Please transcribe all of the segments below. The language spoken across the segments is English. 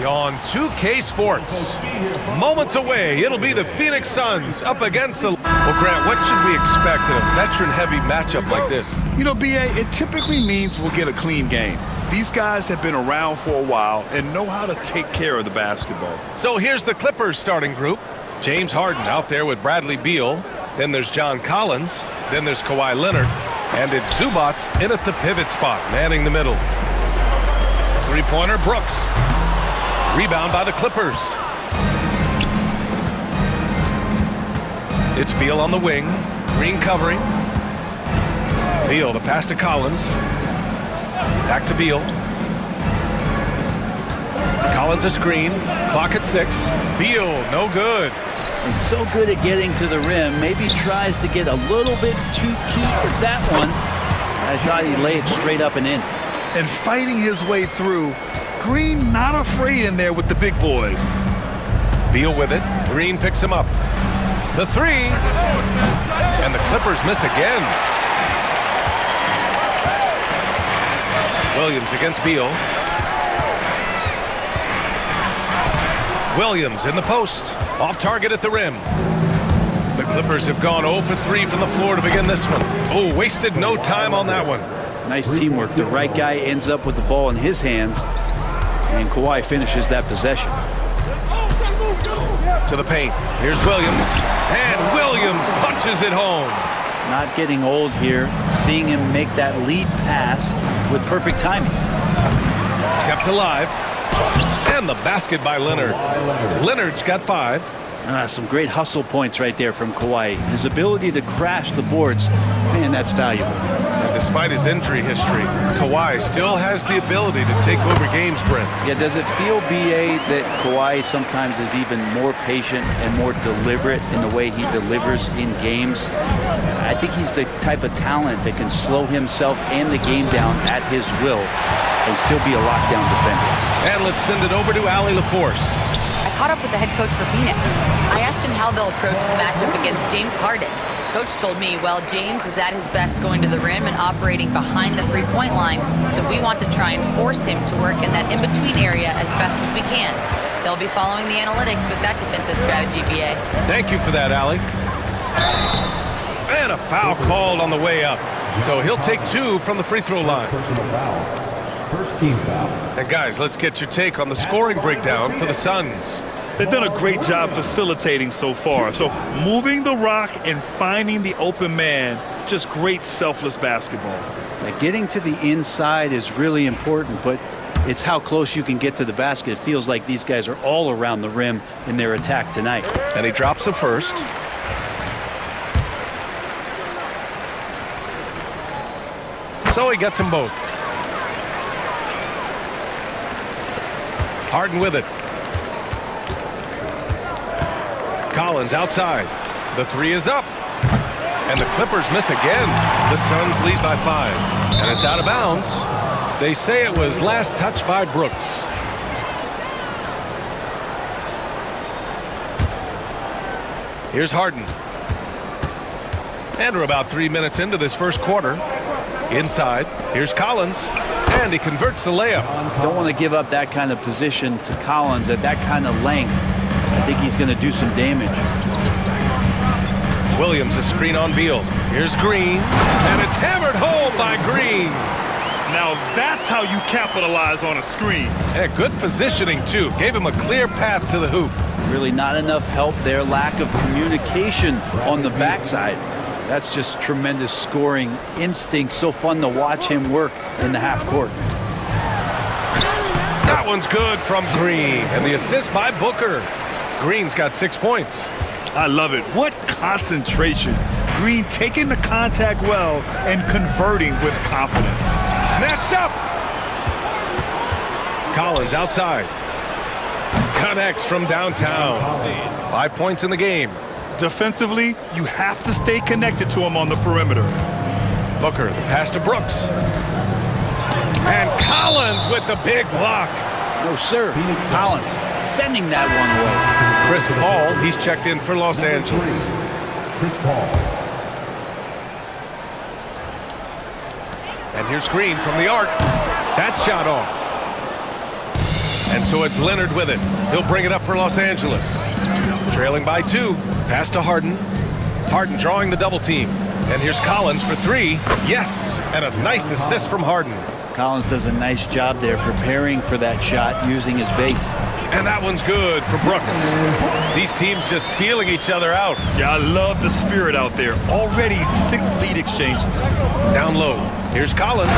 on 2K Sports. Moments away, it'll be the Phoenix Suns up against the... Well, Grant, what should we expect in a veteran-heavy matchup like this? You know, B.A., it typically means we'll get a clean game. These guys have been around for a while and know how to take care of the basketball. So here's the Clippers starting group. James Harden out there with Bradley Beal. Then there's John Collins. Then there's Kawhi Leonard. And it's Zubats in at the pivot spot, manning the middle. Three-pointer, Brooks. Rebound by the Clippers. It's Beal on the wing. Green covering. Beal, the pass to Collins. Back to Beal. Collins a screen. Clock at 6. Beal, no good. He's so good at getting to the rim. Maybe tries to get a little bit too cute with that one. I thought he'd lay it straight up and in. And fighting his way through. Green not afraid in there with the big boys. Beal with it. Green picks him up. The three. And the Clippers miss again. Williams against Beal. Williams in the post. Off target at the rim. The Clippers have gone 0 for 3 from the floor to begin this one. Oh, wasted no time on that one. Nice teamwork. The right guy ends up with the ball in his hands, and Kawhi finishes that possession. To the paint. Here's Williams. And Williams punches it home. Not getting old here. Seeing him make that lead pass with perfect timing. Kept alive. And the basket by Leonard. Leonard's got 5. Some great hustle points right there from Kawhi. His ability to crash the boards, man, that's valuable. And despite his injury history, Kawhi still has the ability to take over games, Brent. Yeah, does it feel, B.A., that Kawhi sometimes is even more patient and more deliberate in the way he delivers in games? I think he's the type of talent that can slow himself and the game down at his will and still be a lockdown defender. And let's send it over to Allie LaForce. I caught up with the head coach for Phoenix. I asked him how they'll approach the matchup against James Harden. Coach told me, well, James is at his best going to the rim and operating behind the three-point line, so we want to try and force him to work in that in-between area as best as we can. They'll be following the analytics with that defensive strategy, B.A. Thank you for that, Allie. And a foul called on the way up. So he'll take 2 from the free throw line. First team foul. And guys, let's get your take on the scoring breakdown for the Suns. They've done a great job facilitating so far. So moving the rock and finding the open man, just great selfless basketball. Getting to the inside is really important, but it's how close you can get to the basket. It feels like these guys are all around the rim in their attack tonight. And he drops the first. So he gets them both. Harden with it. Collins outside. The 3 is up. And the Clippers miss again. The Suns lead by 5. And it's out of bounds. They say it was last touched by Brooks. Here's Harden. And we're about 3 minutes into this first quarter. Inside. Here's Collins. And he converts the layup. Don't want to give up that kind of position to Collins at that kind of length. I think he's going to do some damage. Williams a screen on Beal. Here's Green. And it's hammered home by Green. Now that's how you capitalize on a screen. And good positioning, too. Gave him a clear path to the hoop. Really not enough help there. Lack of communication on the backside. That's just tremendous scoring instinct. So fun to watch him work in the half court. That one's good from Green. And the assist by Booker. Green's got 6 points. I love it. What concentration. Green taking the contact well and converting with confidence. Snatched up. Collins outside. Connects from downtown. 5 points in the game. Defensively, you have to stay connected to him on the perimeter. Booker, the pass to Brooks. And Collins with the big block. No, sir. Collins sending that one away. Chris Paul, he's checked in for Los Angeles. Chris Paul. And here's Green from the arc. That shot off. And so it's Leonard with it. He'll bring it up for Los Angeles. Trailing by 2. Pass to Harden. Harden drawing the double team. And here's Collins for 3. Yes! And a nice assist from Harden. Collins does a nice job there preparing for that shot using his base. And that one's good for Brooks. These teams just feeling each other out. Yeah, I love the spirit out there. Already 6 lead exchanges. Down low. Here's Collins.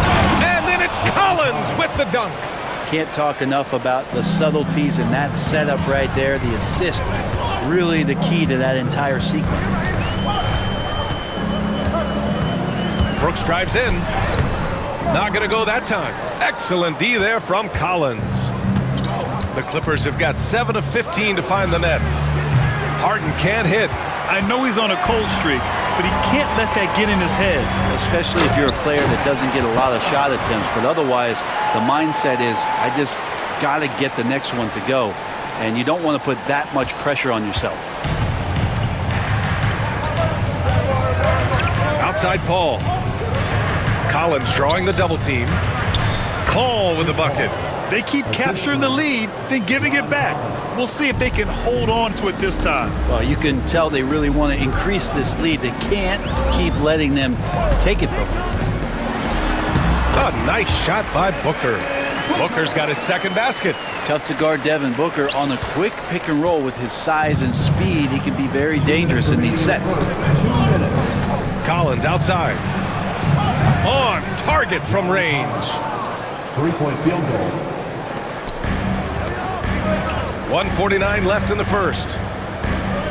And then it's Collins with the dunk. Can't talk enough about the subtleties in that setup right there. The assist, really the key to that entire sequence. Brooks drives in. Not going to go that time. Excellent D there from Collins. The Clippers have got 7 of 15 to find the net. Harden can't hit. I know he's on a cold streak, but he can't let that get in his head. Especially if you're a player that doesn't get a lot of shot attempts. But otherwise, the mindset is, I just got to get the next one to go. And you don't want to put that much pressure on yourself. Outside Paul. Collins drawing the double team. Paul with the bucket. They keep capturing the lead, then giving it back. We'll see if they can hold on to it this time. Well, you can tell they really want to increase this lead. They can't keep letting them take it from them. A nice shot by Booker. Booker's got his second basket. Tough to guard Devin Booker on a quick pick and roll with his size and speed. He can be very dangerous in these sets. Collins outside. On target from range. 3-point field goal. 1:49 left in the first.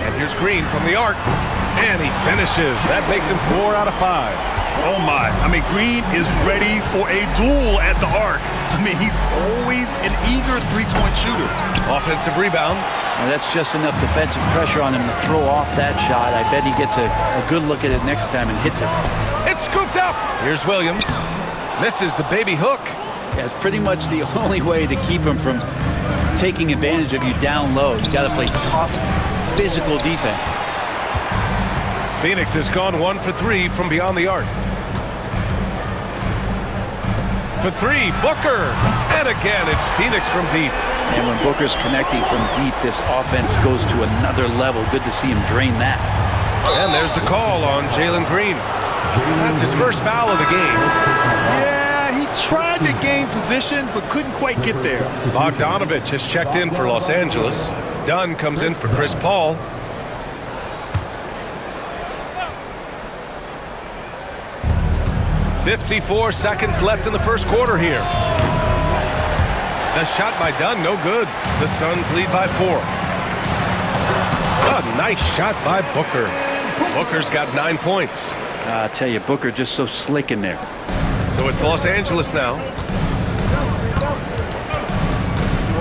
And here's Green from the arc. And he finishes. That makes him 4 out of 5. Oh my, I mean, Green is ready for a duel at the arc. I mean, he's always an eager three-point shooter. Offensive rebound. Now that's just enough defensive pressure on him to throw off that shot. I bet he gets a good look at it next time and hits it. It's scooped up. Here's Williams. Misses the baby hook. Yeah, it's pretty much the only way to keep him from taking advantage of you down low. You got to play tough, physical defense. Phoenix has gone 1 for 3 from beyond the arc. For 3, Booker. And again, it's Phoenix from deep. And when Booker's connecting from deep, this offense goes to another level. Good to see him drain that. And there's the call on Jalen Green. That's his first foul of the game. Yeah, he tried to gain position, but couldn't quite get there. Bogdanovich has checked in for Los Angeles. Dunn comes in for Chris Paul. .54 seconds left in the first quarter here. The shot by Dunn, no good. The Suns lead by 4. A nice shot by Booker. Booker's got 9 points. I tell you, Booker just so slick in there. So it's Los Angeles now.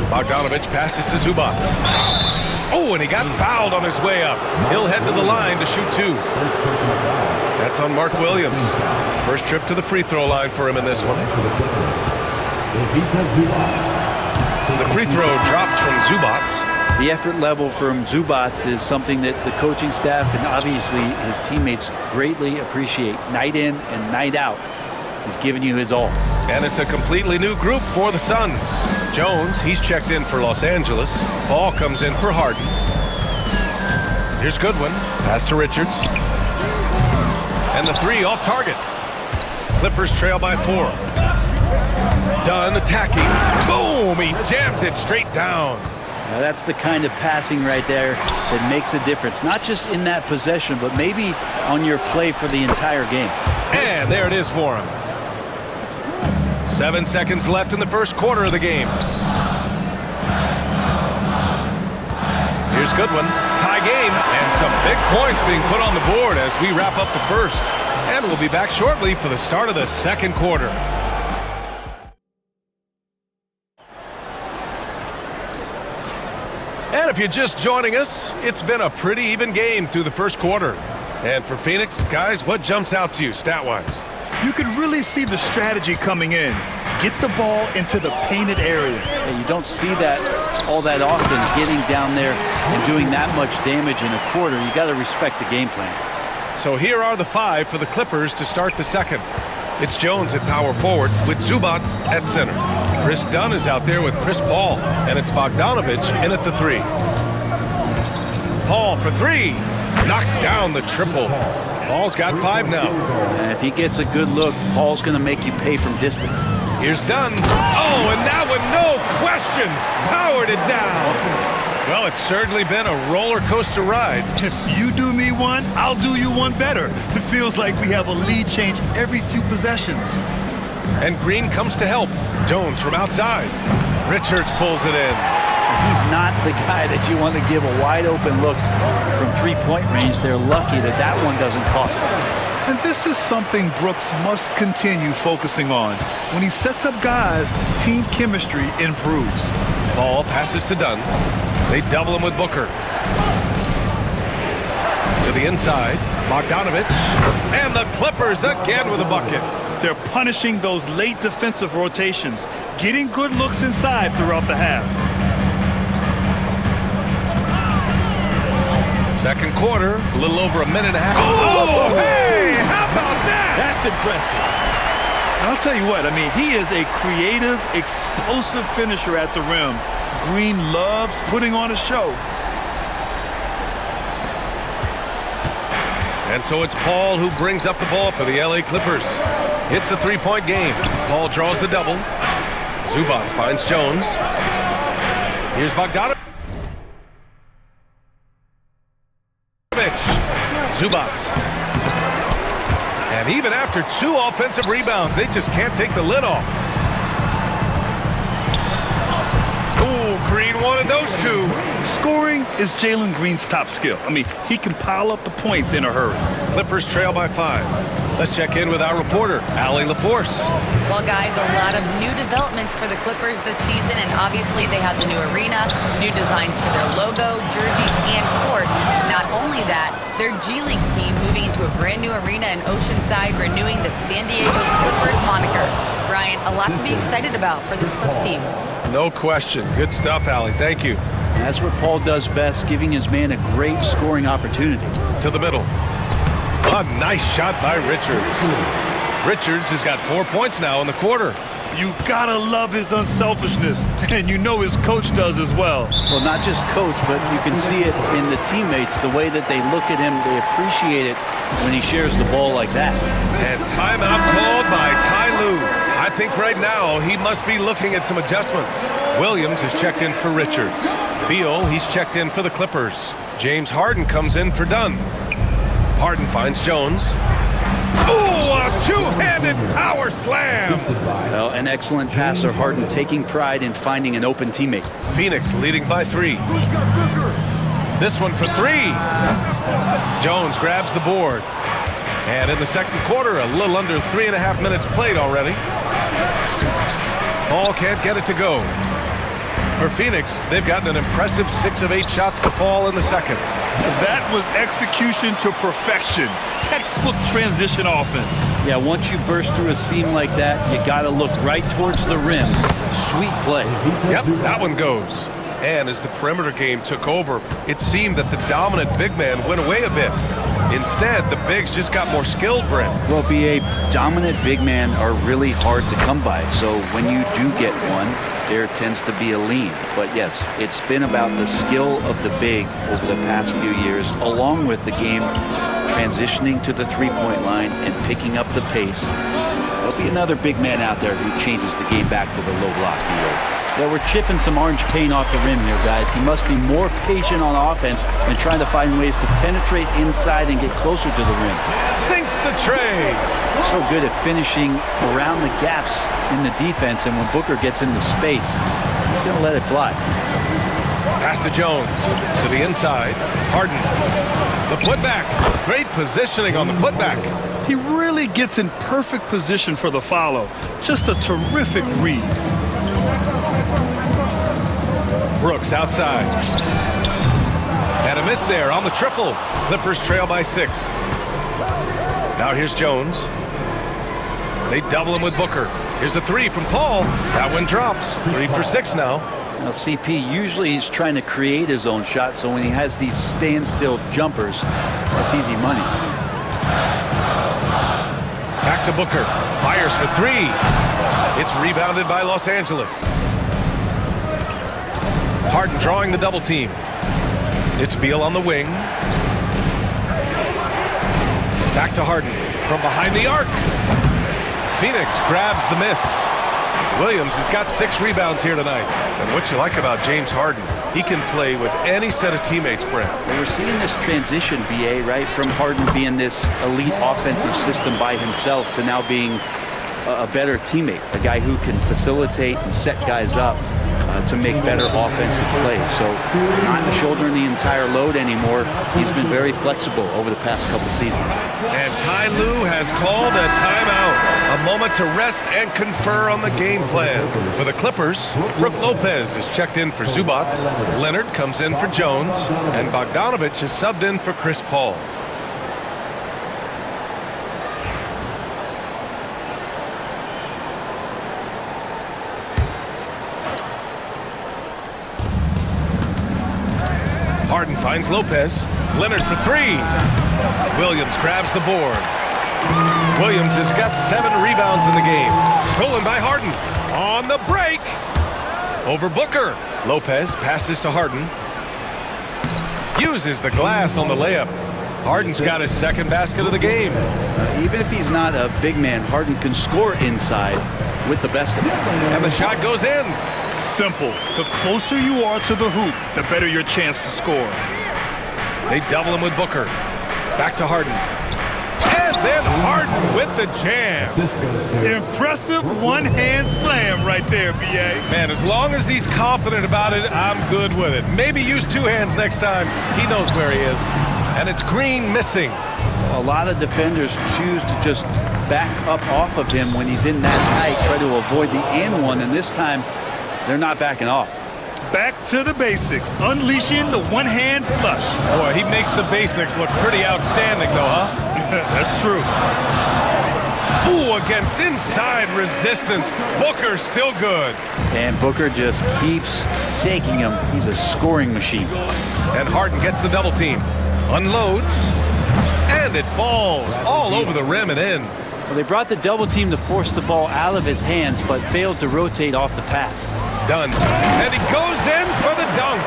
Bogdanovich passes to Zubac. Oh, and he got fouled on his way up. He'll head to the line to shoot 2. That's on Mark Williams. First trip to the free throw line for him in this one. The free throw drops from Zubac. The effort level from Zubac is something that the coaching staff and obviously his teammates greatly appreciate. Night in and night out, he's giving you his all. And it's a completely new group for the Suns. Jones, he's checked in for Los Angeles. Paul comes in for Harden. Here's Goodwin. Pass to Richards. And the 3 off target. Clippers trail by 4. Dunn attacking. Boom! He jams it straight down. Now that's the kind of passing right there that makes a difference. Not just in that possession, but maybe on your play for the entire game. And there it is for him. 7 seconds left in the first quarter of the game. Here's Goodwin. Tie game. And some big points being put on the board as we wrap up the first. And we'll be back shortly for the start of the second quarter. And if you're just joining us, it's been a pretty even game through the first quarter. And for Phoenix, guys, what jumps out to you stat-wise? You can really see the strategy coming in. Get the ball into the painted area. Yeah, you don't see that all that often, getting down there and doing that much damage in a quarter. You got to respect the game plan. So here are the 5 for the Clippers to start the second. It's Jones at power forward with Zubac at center. Chris Dunn is out there with Chris Paul, and it's Bogdanovich in at the 3. Paul for 3. Knocks down the triple. Paul's got 5 now. And if he gets a good look, Paul's going to make you pay from distance. Here's Dunn. Oh, and that one, no question, powered it down. Well, it's certainly been a roller coaster ride. If you do me one, I'll do you one better. It feels like we have a lead change every few possessions. And Green comes to help. Jones from outside. Richards pulls it in. He's not the guy that you want to give a wide open look from three-point range. They're lucky that that one doesn't cost them. And this is something Brooks must continue focusing on. When he sets up guys, team chemistry improves. Paul passes to Dunn. They double him with Booker. To the inside, Bogdanovich. And the Clippers again with a bucket. They're punishing those late defensive rotations, getting good looks inside throughout the half. Second quarter, a little over a minute and a half. Oh, hey, how about that? That's impressive. And I'll tell you what, I mean, he is a creative, explosive finisher at the rim. Green loves putting on a show. And so it's Paul who brings up the ball for the LA Clippers. It's a three-point game. Paul draws the double. Zubac finds Jones. Here's Bogdanovich. Zubac. And even after 2 offensive rebounds, they just can't take the lid off. Oh, Green wanted those 2. Scoring is Jalen Green's top skill. I mean, he can pile up the points in a hurry. Clippers trail by 5. Let's check in with our reporter, Allie LaForce. Well, guys, a lot of new developments for the Clippers this season, and obviously they have the new arena, new designs for their logo, jerseys, and court. Not only that, their G League team moving into a brand new arena in Oceanside, renewing the San Diego Clippers moniker. Brian, a lot to be excited about for this Clips team. No question. Good stuff, Allie. Thank you. And that's what Paul does best, giving his man a great scoring opportunity. To the middle. A nice shot by Richards. Richards has got 4 points now in the quarter. You gotta love his unselfishness, and you know his coach does as well. Well, not just coach, but you can see it in the teammates, the way that they look at him. They appreciate it when he shares the ball like that. And timeout called by Ty Lue. I think right now he must be looking at some adjustments. Williams is checked in for Richards. Beal, he's checked in for the Clippers. James Harden comes in for Dunn. Harden finds Jones. Oh, a two-handed power slam! Well, an excellent passer, Harden taking pride in finding an open teammate. Phoenix leading by 3. This one for 3. Jones grabs the board. And in the second quarter, a little under 3.5 minutes played already. Paul can't get it to go. For Phoenix, they've gotten an impressive 6 of 8 shots to fall in the second. That was execution to perfection. Textbook transition offense. Yeah, once you burst through a seam like that, you got to look right towards the rim. Sweet play. Yep, that one goes. And as the perimeter game took over, it seemed that the dominant big man went away a bit. Instead, the bigs just got more skilled, Brent. Well, BA, dominant big men are really hard to come by. So when you do get one, there tends to be a lean. But yes, it's been about the skill of the big over the past few years, along with the game transitioning to the three-point line and picking up the pace. There'll be another big man out there who changes the game back to the low block. Yeah, we're chipping some orange paint off the rim here, guys. He must be more patient on offense and trying to find ways to penetrate inside and get closer to the rim. Sinks the tray. So good at finishing around the gaps in the defense, and when Booker gets into space, he's going to let it fly. Pass to Jones. To the inside. Harden. The putback. Great positioning on the putback. He really gets in perfect position for the follow. Just a terrific read. Brooks outside. And a miss there on the triple. Clippers trail by 6. Now here's Jones. They double him with Booker. Here's a 3 from Paul. That one drops. 3 for 6 now. Now, CP, usually he's trying to create his own shot, so when he has these standstill jumpers, that's easy money. Back to Booker. Fires for 3. It's rebounded by Los Angeles. Harden drawing the double team. It's Beal on the wing. Back to Harden from behind the arc. Phoenix grabs the miss. Williams has got 6 rebounds here tonight. And what you like about James Harden, he can play with any set of teammates, Brent. We're seeing this transition, BA, right, from Harden being this elite offensive system by himself to now being a better teammate, a guy who can facilitate and set guys up to make better offensive plays. So not shouldering the entire load anymore. He's been very flexible over the past couple seasons. And Ty Lue has called a timeout. A moment to rest and confer on the game plan. For the Clippers, Brook Lopez is checked in for Zubac. Leonard comes in for Jones. And Bogdanovich is subbed in for Chris Paul. Harden finds Lopez. Leonard for 3. Williams grabs the board. Williams has got 7 rebounds in the game. Stolen by Harden. On the break. Over Booker. Lopez passes to Harden. Uses the glass on the layup. Harden's got his 2nd basket of the game. Even if he's not a big man, Harden can score inside with the best of them. And the shot goes in. Simple. The closer you are to the hoop, the better your chance to score. They double him with Booker. Back to Harden. And then Harden with the jam. Impressive one-hand slam right there, B.A. Man, as long as he's confident about it, I'm good with it. Maybe use 2 hands next time. He knows where he is. And it's Green missing. A lot of defenders choose to just back up off of him when he's in that tight, try to avoid the and one, and this time they're not backing off. Back to the basics, unleashing the one-hand flush. Boy, he makes the basics look pretty outstanding, though, huh? That's true. Ooh, against inside resistance. Booker's still good. And Booker just keeps taking him. He's a scoring machine. And Harden gets the double team. Unloads. And it falls all over the rim and in. Well, they brought the double team to force the ball out of his hands, but failed to rotate off the pass. Done. And he goes in for the dunk.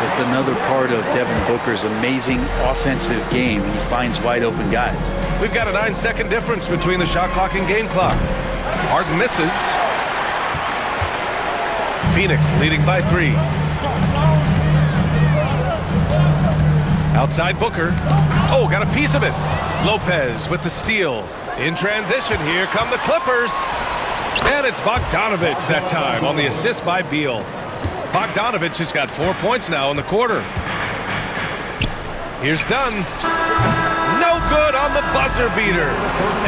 Just another part of Devin Booker's amazing offensive game. He finds wide open guys. We've got a 9-second difference between the shot clock and game clock. Harden misses. Phoenix leading by 3. Outside Booker. Oh, got a piece of it. Lopez with the steal. In transition, here come the Clippers. And it's Bogdanovich that time on the assist by Beal. Bogdanovich has got 4 points now in the quarter. Here's Dunn. No good on the buzzer beater.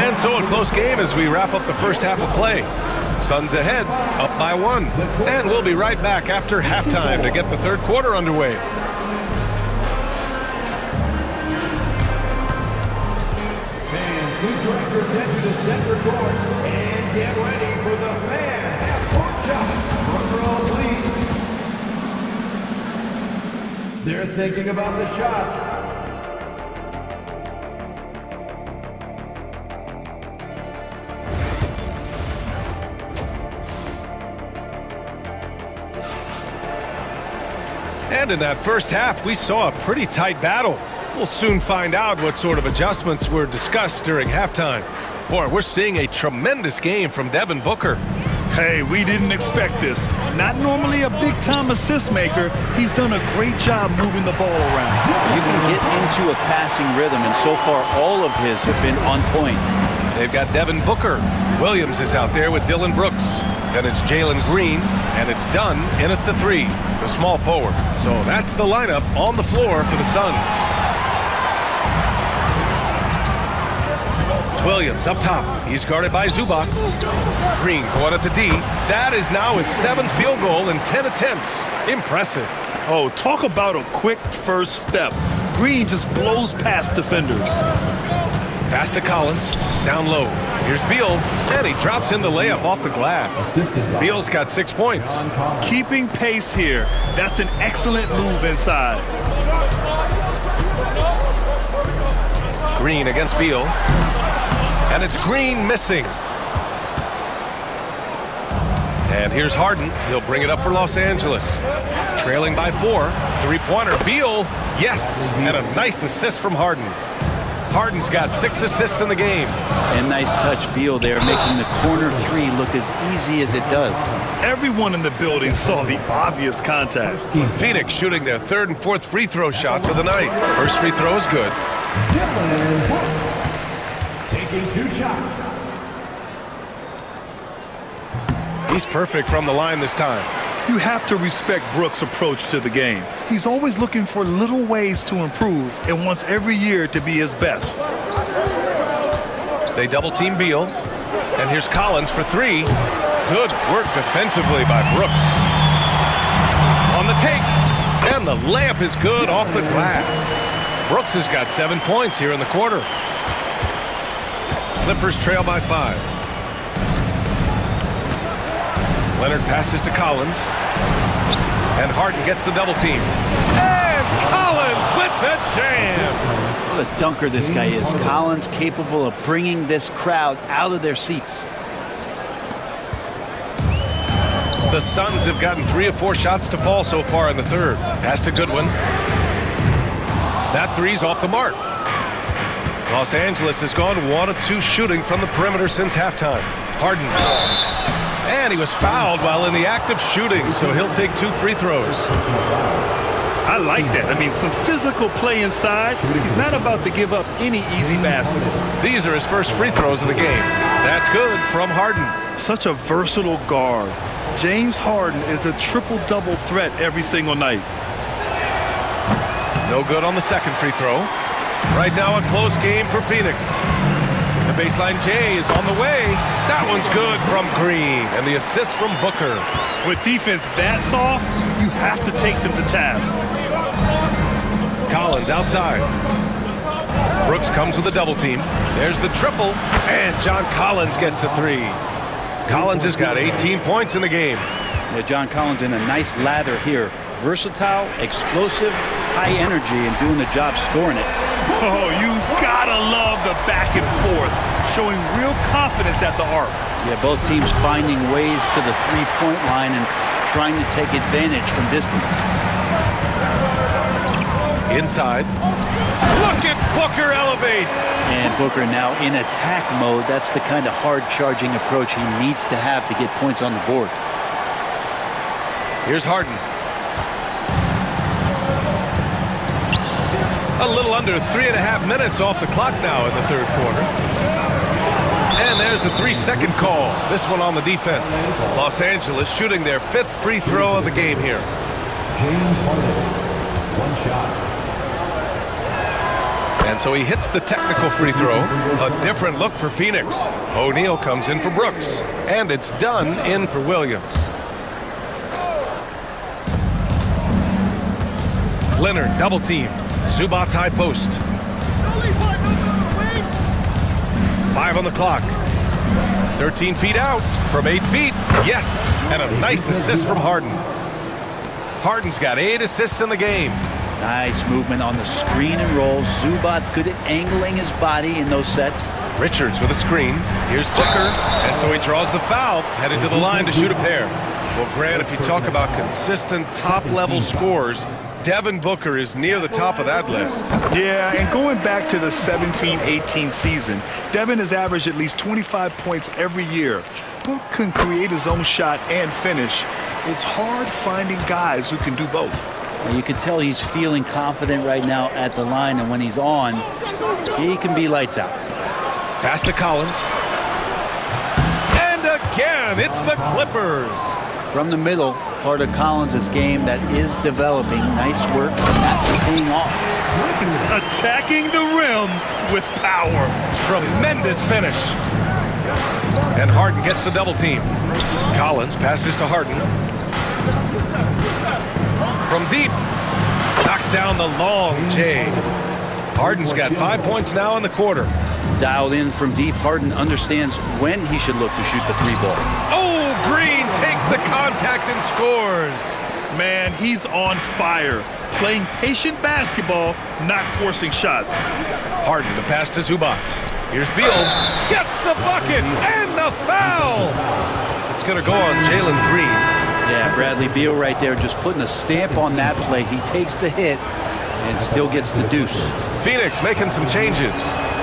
And so a close game as we wrap up the first half of play. Suns ahead, up by 1. And we'll be right back after halftime to get the third quarter underway. Please direct your attention to center court and get ready for the fan half-court shot. Front row, please. They're thinking about the shot. And in that first half, we saw a pretty tight battle. We'll soon find out what sort of adjustments were discussed during halftime. Boy, we're seeing a tremendous game from Devin Booker. Hey, we didn't expect this. Not normally a big-time assist maker, he's done a great job moving the ball around. You can get into a passing rhythm, and so far all of his have been on point. They've got Devin Booker. Williams is out there with Dylan Brooks. Then it's Jalen Green, and it's Dunn in at the 3, the small forward. So that's the lineup on the floor for the Suns. Williams up top. He's guarded by Zubac. Green going at the D. That is now his 7th field goal in 10 attempts. Impressive. Oh, talk about a quick first step. Green just blows past defenders. Pass to Collins. Down low. Here's Beal. And he drops in the layup off the glass. Beal's got 6 points. Keeping pace here. That's an excellent move inside. Green against Beal. And it's Green missing. And here's Harden. He'll bring it up for Los Angeles. Trailing by 4. Three-pointer. Beal. Yes. And a nice assist from Harden. Harden's got 6 assists in the game. And nice touch, Beal there, making the corner 3 look as easy as it does. Everyone in the building saw the obvious contact. Phoenix shooting their 3rd and 4th free throw shots of the night. First free throw is good. Dillon Brooks taking 2 shots. He's perfect from the line this time. You have to respect Brooks' approach to the game. He's always looking for little ways to improve and wants every year to be his best. They double team Beal. And here's Collins for 3. Good work defensively by Brooks. On the take. And the layup is good off the glass. Brooks has got 7 points here in the quarter. Clippers trail by 5. Leonard passes to Collins. And Harden gets the double team. And Collins with the jam. What a dunker this guy is. Collins capable of bringing this crowd out of their seats. The Suns have gotten 3 of 4 shots to fall so far in the 3rd. Pass to Goodwin. That 3's off the mark. Los Angeles has gone 1 of 2 shooting from the perimeter since halftime. Harden. And he was fouled while in the act of shooting, so he'll take 2 free throws. I like that. I mean, some physical play inside. He's not about to give up any easy baskets. These are his first free throws of the game. That's good from Harden. Such a versatile guard. James Harden is a triple-double threat every single night. No good on the second free throw. Right now a close game for Phoenix. The baseline J is on the way. That one's good from Green. And the assist from Booker. With defense that soft, you have to take them to task. Collins outside. Brooks comes with a double team. There's the triple. And John Collins gets a 3. Collins has got 18 points in the game. Yeah, John Collins in a nice lather here. Versatile, explosive, high energy, and doing the job scoring it. Oh, you gotta love the back and forth, showing real confidence at the arc. Yeah, both teams finding ways to the three-point line and trying to take advantage from distance. Inside. Look at Booker elevate. And Booker now in attack mode. That's the kind of hard-charging approach he needs to have to get points on the board. Here's Harden. A little under 3.5 minutes off the clock now in the 3rd quarter. And there's a 3-second call. This one on the defense. Los Angeles shooting their 5th free throw of the game here. James Harden, 1 shot. And so he hits the technical free throw. A different look for Phoenix. O'Neal comes in for Brooks. And it's done in for Williams. Leonard double teamed. Zubac's high post. 5 on the clock. 13 feet out from 8 feet. Yes, and a nice assist from Harden. Harden's got 8 assists in the game. Nice movement on the screen and roll. Zubac's good at angling his body in those sets. Richards with a screen. Here's Booker, and so he draws the foul, headed to the line to shoot a pair. Well, Grant, if you talk about consistent top-level scores, Devin Booker is near the top of that list. Yeah, and going back to the 17-18 season, Devin has averaged at least 25 points every year. Book can create his own shot and finish. It's hard finding guys who can do both. You can tell he's feeling confident right now at the line, and when he's on, he can be lights out. Pass to Collins. And again, it's the Clippers. From the middle, part of Collins' game that is developing. Nice work, and that's paying off. Attacking the rim with power. Tremendous finish. And Harden gets the double team. Collins passes to Harden. From deep. Knocks down the long J. Harden's got 5 points now in the quarter. Dialed in from deep, Harden understands when he should look to shoot the 3 ball. Oh, Green takes the contact and scores. Man, he's on fire. Playing patient basketball, not forcing shots. Harden, the pass to Zubac. Here's Beal. Gets the bucket and the foul. It's going to go on Jalen Green. Yeah, Bradley Beal right there just putting a stamp on that play. He takes the hit and still gets the deuce. Phoenix making some changes.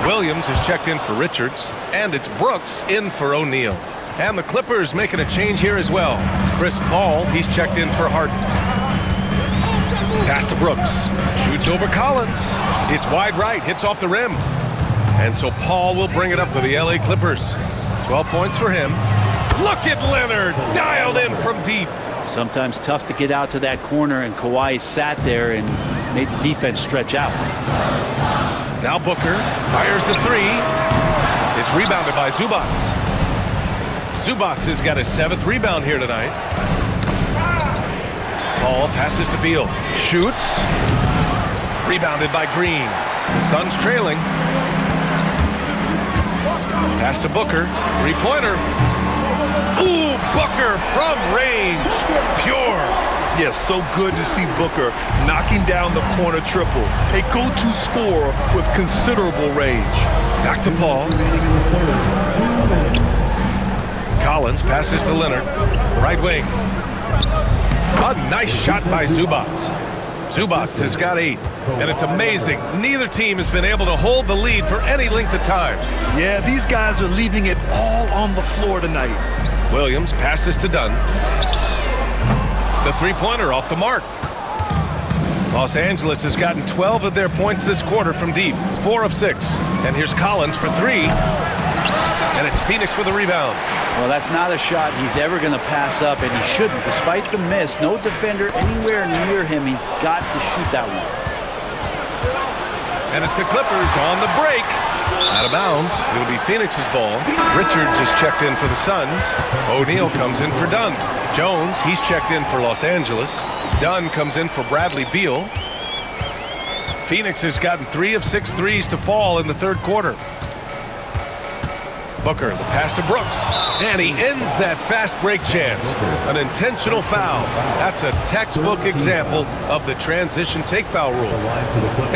Williams is checked in for Richards, and it's Brooks in for O'Neal. And the Clippers making a change here as well. Chris Paul, he's checked in for Harden. Pass to Brooks. Shoots over Collins. It's wide right, hits off the rim. And so Paul will bring it up for the LA Clippers. 12 points for him. Look at Leonard, dialed in from deep. Sometimes tough to get out to that corner, and Kawhi sat there and made the defense stretch out. Now Booker fires the three. It's rebounded by Zubac. Zubac has got his 7th rebound here tonight. Paul passes to Beal. Shoots. Rebounded by Green. The Suns trailing. Pass to Booker. Three-pointer. Ooh, Booker from range. Pure. Yes, so good to see Booker knocking down the corner triple. A go-to scorer with considerable range. Back to Paul. Collins passes to Leonard. Right wing. A nice shot by Zubac. Zubac has got 8. And it's amazing. Neither team has been able to hold the lead for any length of time. Yeah, these guys are leaving it all on the floor tonight. Williams passes to Dunn. The three-pointer off the mark. Los Angeles has gotten 12 of their points this quarter from deep. 4 of 6. And here's Collins for 3. And it's Phoenix with a rebound. Well, that's not a shot he's ever going to pass up, and he shouldn't. Despite the miss, no defender anywhere near him. He's got to shoot that one. And it's the Clippers on the break. Out of bounds. It'll be Phoenix's ball. Richards is checked in for the Suns. O'Neal comes in for Dunn. Jones, he's checked in for Los Angeles. Dunn comes in for Bradley Beal. Phoenix has gotten 3 of 6 threes to fall in the third quarter. Booker, the pass to Brooks. And he ends that fast break chance. An intentional foul. That's a textbook example of the transition take foul rule.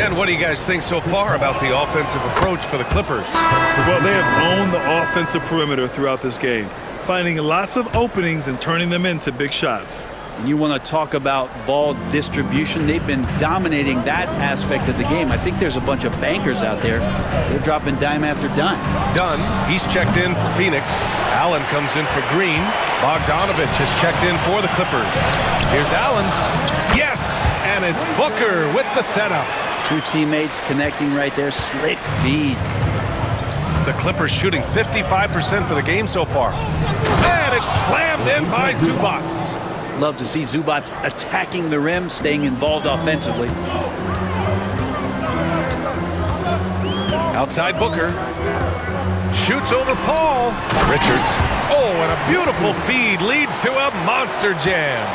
And what do you guys think so far about the offensive approach for the Clippers? Well, they have owned the offensive perimeter throughout this game, finding lots of openings and turning them into big shots. And you want to talk about ball distribution. They've been dominating that aspect of the game. I think there's a bunch of bankers out there. They're dropping dime after dime. Dunn, he's checked in for Phoenix. Allen comes in for Green. Bogdanovich has checked in for the Clippers. Here's Allen. Yes! And it's Booker with the setup. Two teammates connecting right there. Slick feed. The Clippers shooting 55% for the game so far. And it's slammed in by Zubac. Love to see Zubac attacking the rim, staying involved offensively. Outside Booker. Shoots over Paul. Richards. Oh, and a beautiful feed leads to a monster jam.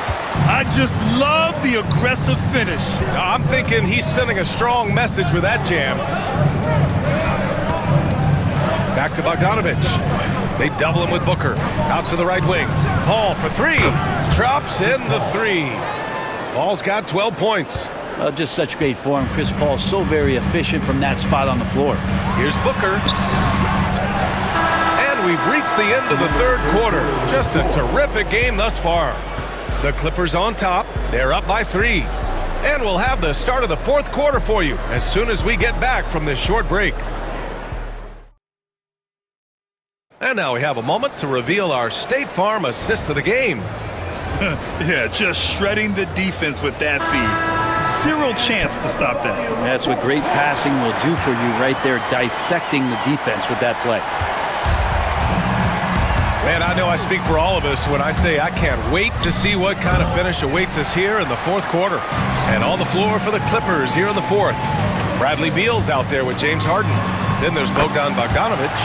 I just love the aggressive finish. I'm thinking he's sending a strong message with that jam. Back to Bogdanovich. They double him with Booker. Out to the right wing. Paul for 3. Drops in the 3. Paul's got 12 points. Just such great form. Chris Paul so very efficient from that spot on the floor. Here's Booker. And we've reached the end of the third quarter. Just a terrific game thus far. The Clippers on top. They're up by 3. And we'll have the start of the fourth quarter for you as soon as we get back from this short break. And now we have a moment to reveal our State Farm assist of the game. Yeah, just shredding the defense with that feed. Zero chance to stop that. That's what great passing will do for you right there, dissecting the defense with that play. Man, I know I speak for all of us when I say I can't wait to see what kind of finish awaits us here in the fourth quarter. And on the floor for the Clippers here in the fourth. Bradley Beal's out there with James Harden. Then there's Bogdanovich.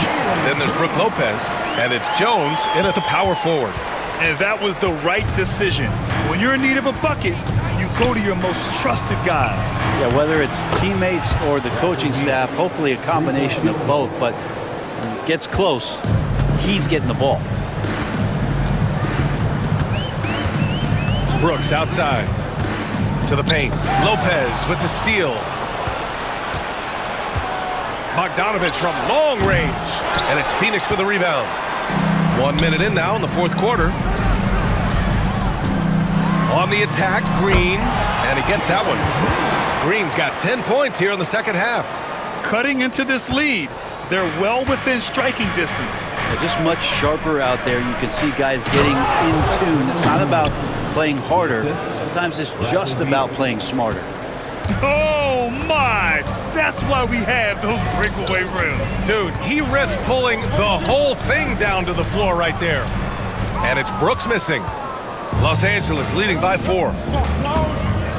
Then there's Brook Lopez. And it's Jones in at the power forward. And that was the right decision. When you're in need of a bucket, you go to your most trusted guys. Yeah, whether it's teammates or the coaching staff, hopefully a combination of both. But when it gets close, he's getting the ball. Brooks outside to the paint. Lopez with the steal. Bogdanovich from long range. And it's Phoenix with a rebound. 1 minute in now in the fourth quarter. On the attack, Green, and he gets that one. Green's got 10 points here in the second half. Cutting into this lead. They're well within striking distance. They're just much sharper out there. You can see guys getting in tune. It's not about playing harder. Sometimes it's just about playing smarter. Oh, my! That's why we have those breakaway rims. Dude, he risked pulling the whole thing down to the floor right there. And it's Brooks missing. Los Angeles leading by 4.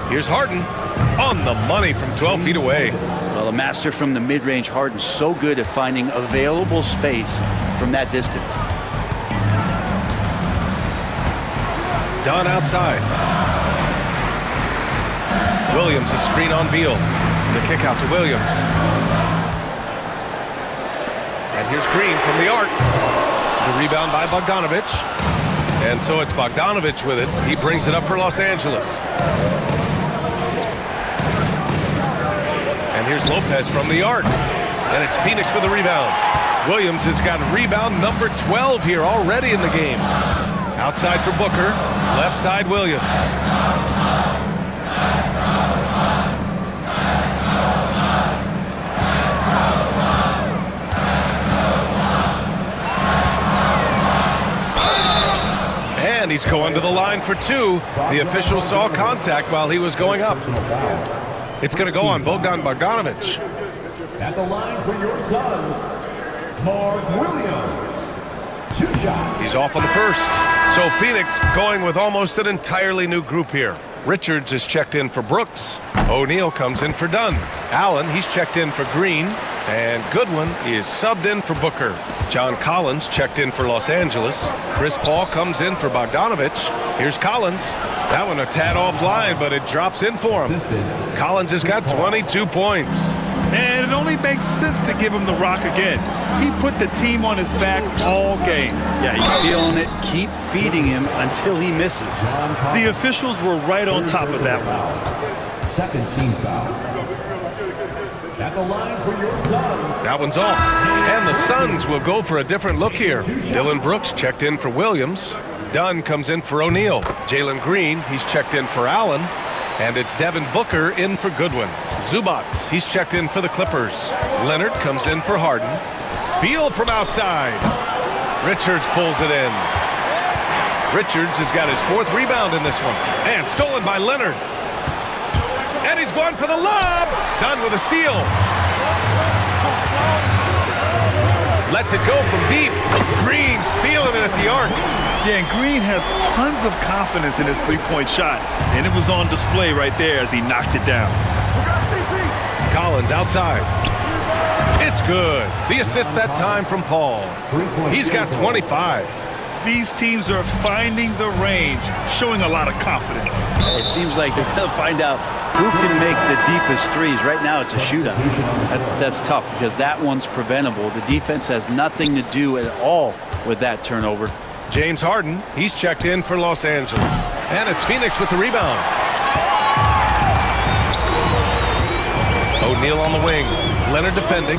Here's Harden on the money from 12 feet away. Well, a master from the mid-range, Harden, so good at finding available space from that distance. Dunn outside. Williams, a screen on Beal. The kick out to Williams. And here's Green from the arc. The rebound by Bogdanovic. And so it's Bogdanovic with it. He brings it up for Los Angeles. And here's Lopez from the arc. And it's Phoenix with the rebound. Williams has got rebound number 12 here already in the game. Outside for Booker. Left side, Williams. And he's going to the line for 2. The official saw contact while he was going up. It's going to go on Bogdan Bogdanovic. At the line for your Suns, Mark Williams. 2 shots. He's off on the first. So Phoenix going with almost an entirely new group here. Richards is checked in for Brooks. O'Neal comes in for Dunn. Allen, he's checked in for Green. And Goodwin is subbed in for Booker. John Collins checked in for Los Angeles. Chris Paul comes in for Bogdanovic. Here's Collins. That one a tad offline, but it drops in for him. Collins has got 22 points. And it only makes sense to give him the rock again. He put the team on his back all game. Yeah, he's feeling it. Keep feeding him until he misses. The officials were right on top of that one. Second team foul. At the line for your Suns. That one's off. And the Suns will go for a different look here. Dylan Brooks checked in for Williams. Dunn comes in for O'Neal. Jalen Green, he's checked in for Allen. And it's Devin Booker in for Goodwin. Zubats, he's checked in for the Clippers. Leonard comes in for Harden. Beal from outside. Richards pulls it in. Richards has got his 4th rebound in this one. And stolen by Leonard. And he's going for the lob. Dunn with a steal. Lets it go from deep. Green's feeling it at the arc. Yeah, and Green has tons of confidence in his three-point shot, and it was on display right there as he knocked it down. Collins outside. It's good. The assist that time from Paul. He's got 25. These teams are finding the range, showing a lot of confidence. It seems like they're going to find out who can make the deepest threes. Right now it's a shootout. That's tough because that one's preventable. The defense has nothing to do at all with that turnover. James Harden, he's checked in for Los Angeles. And it's Phoenix with the rebound. O'Neal on the wing. Leonard defending.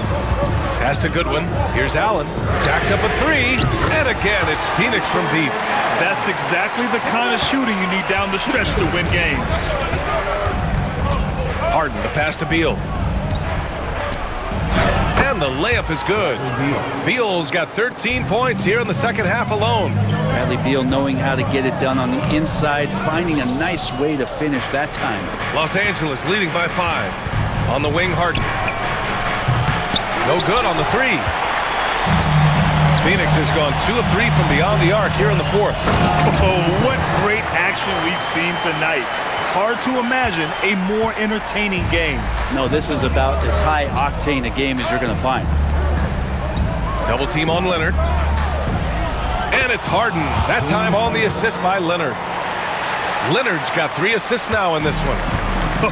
Pass to Goodwin. Here's Allen. Jacks up a 3. And again, it's Phoenix from deep. That's exactly the kind of shooting you need down the stretch to win games. Harden, the pass to Beal. And the layup is good. Beal's got 13 points here in the second half alone. Bradley Beal knowing how to get it done on the inside, finding a nice way to finish that time. Los Angeles leading by 5. On the wing, Harden. No good on the 3. Phoenix has gone 2 of 3 from beyond the arc here in the 4th. Oh, what great action we've seen tonight. Hard to imagine a more entertaining game. No, this is about as high octane a game as you're going to find. Double team on Leonard. And it's Harden. That time on the assist by Leonard. Leonard's got 3 assists now in this one.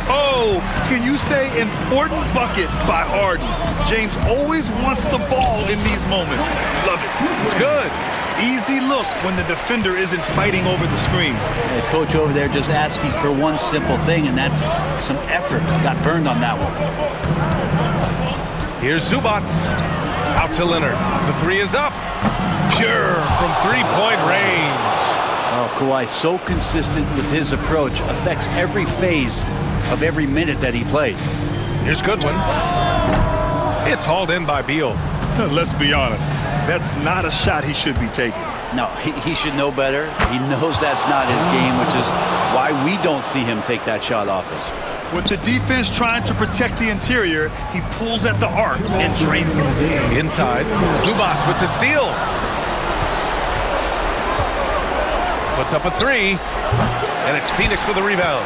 Oh, can you say important bucket by Harden? James always wants the ball in these moments. Love it. It's good. Easy look when the defender isn't fighting over the screen. The coach over there just asking for one simple thing, and that's some effort. Got burned on that one. Here's Zubats. Out to Leonard. The three is up. Pure from three-point range. Oh, Kawhi, so consistent with his approach, affects every phase of every minute that he plays. Here's Goodwin. It's hauled in by Beal. Let's be honest, that's not a shot he should be taking. No, he should know better. He knows that's not his game, which is why we don't see him take that shot often. With the defense trying to protect the interior, he pulls at the arc and drains it. Inside, Zubac with the steal. Puts up a three, and it's Phoenix with a rebound.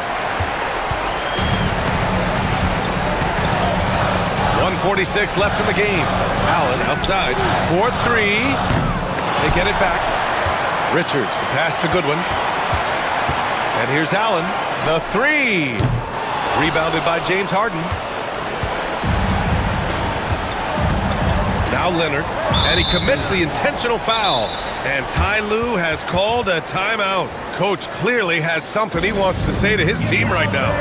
1:46 left in the game. Allen outside, 4-3. They get it back. Richards, the pass to Goodwin. And here's Allen, the three. Rebounded by James Harden. Now Leonard, and he commits the intentional foul. And Ty Lue has called a timeout. Coach clearly has something he wants to say to his team right now.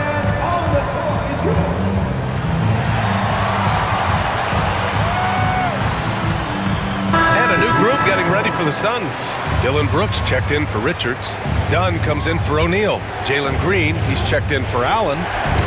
And a new group getting ready for the Suns. Dylan Brooks checked in for Richards. Dunn comes in for O'Neal. Jalen Green, he's checked in for Allen.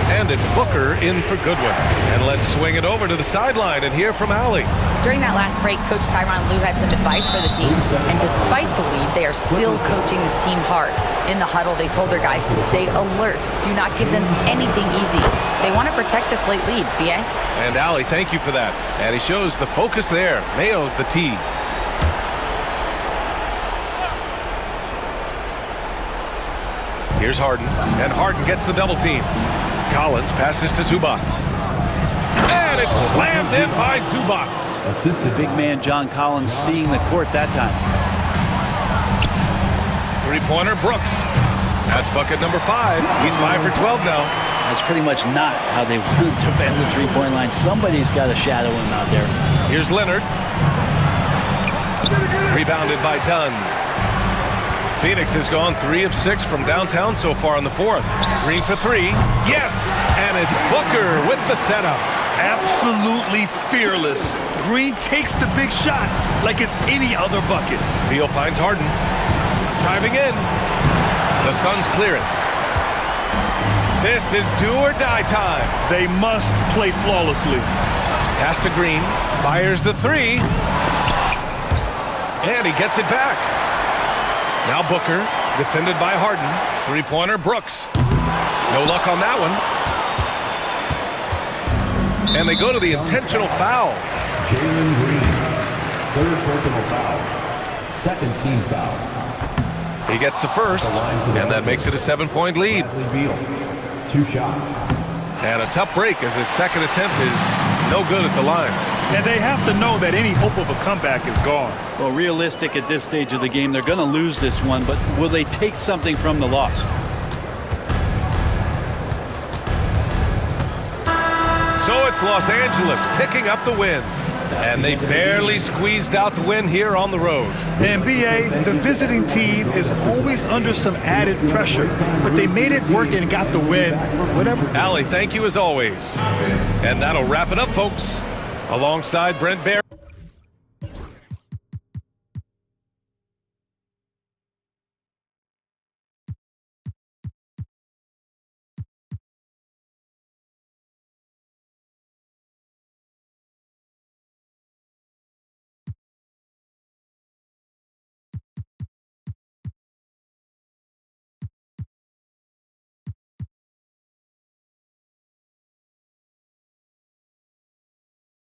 And it's Booker in for Goodwin. And let's swing it over to the sideline and hear from Allie. During that last break, Coach Tyronn Lue had some advice for the team. And despite the lead, they are still coaching this team hard. In the huddle, they told their guys to stay alert. Do not give them anything easy. They want to protect this late lead, B.A. And Allie, thank you for that. And he shows the focus there. Nails the tee. Here's Harden, and Harden gets the double team. Collins passes to Zubac. And it's slammed in by Zubac. The big man John Collins seeing the court that time. Three-pointer Brooks. That's bucket number 5. He's 5 for 12 now. That's pretty much not how they want to defend the three-point line. Somebody's got to shadow him out there. Here's Leonard. Rebounded by Dunn. Phoenix has gone 3 of 6 from downtown so far in the fourth. Green for 3. Yes! And it's Booker with the setup. Absolutely fearless. Green takes the big shot like it's any other bucket. Beal finds Harden. Driving in. The Suns clear it. This is do or die time. They must play flawlessly. Pass to Green. Fires the 3. And he gets it back. Now Booker, defended by Harden. Three-pointer Brooks. No luck on that one. And they go to the intentional foul. Jalen Green, third personal foul. Second team foul. He gets the first, and that makes it a 7-point lead. Bradley Beal, 2 shots. And a tough break as his second attempt is no good at the line. And they have to know that any hope of a comeback is gone. Well, realistic at this stage of the game, they're going to lose this one, but will they take something from the loss? So it's Los Angeles picking up the win. And they barely squeezed out the win here on the road. And B.A., the visiting team is always under some added pressure, but they made it work and got the win. Whatever. Allie, thank you as always. And that'll wrap it up, folks. Alongside Brent Barry.